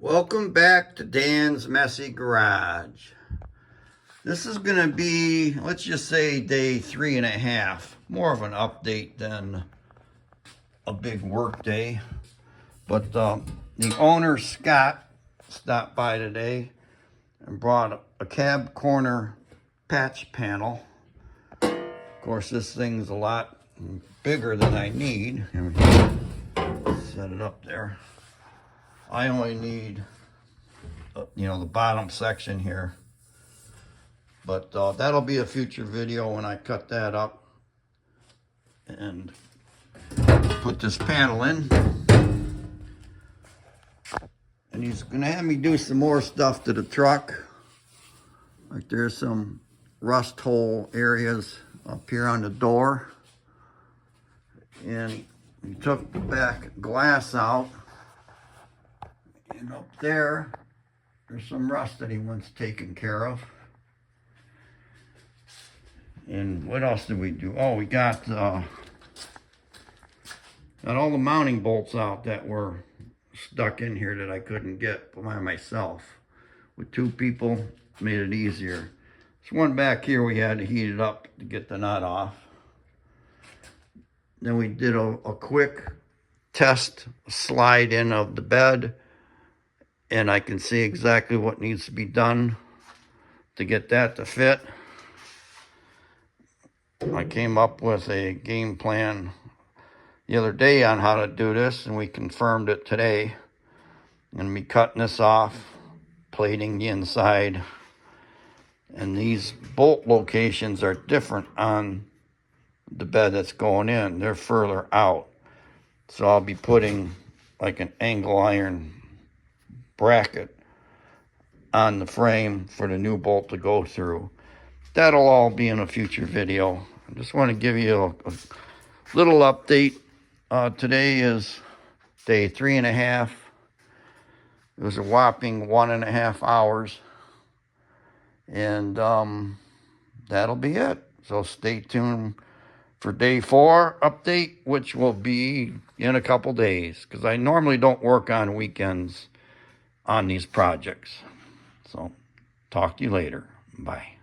Welcome back to Dan's Messy Garage. This is going to be, let's just say, day 3.5. More of an update than a big work day. But the owner, Scott, stopped by today and brought a cab corner patch panel. Of course, this thing's a lot bigger than I need. Set it up there. I only need, the bottom section here. But that'll be a future video when I cut that up and put this panel in. And he's gonna have me do some more stuff to the truck. Like there's some rust hole areas up here on the door. And he took the back glass out. And up there's some rust that he wants taken care of. And what else did we do? Oh, we got all the mounting bolts out that were stuck in here that I couldn't get by myself. With two people, made it easier. This one back here, we had to heat it up to get the nut off. Then we did a quick test slide in of the bed. And I can see exactly what needs to be done to get that to fit. I came up with a game plan the other day on how to do this, and we confirmed it today. I'm going to be cutting this off, plating the inside. And these bolt locations are different on the bed that's going in. They're further out. So I'll be putting like an angle iron bracket on the frame for the new bolt to go through. That'll all be in a future video. I just want to give you a little update. Today is day 3.5. It was a whopping 1.5 hours. And that'll be it. So stay tuned for day 4 update, which will be in a couple days, because I normally don't work on weekends on these projects. So talk to you later. Bye.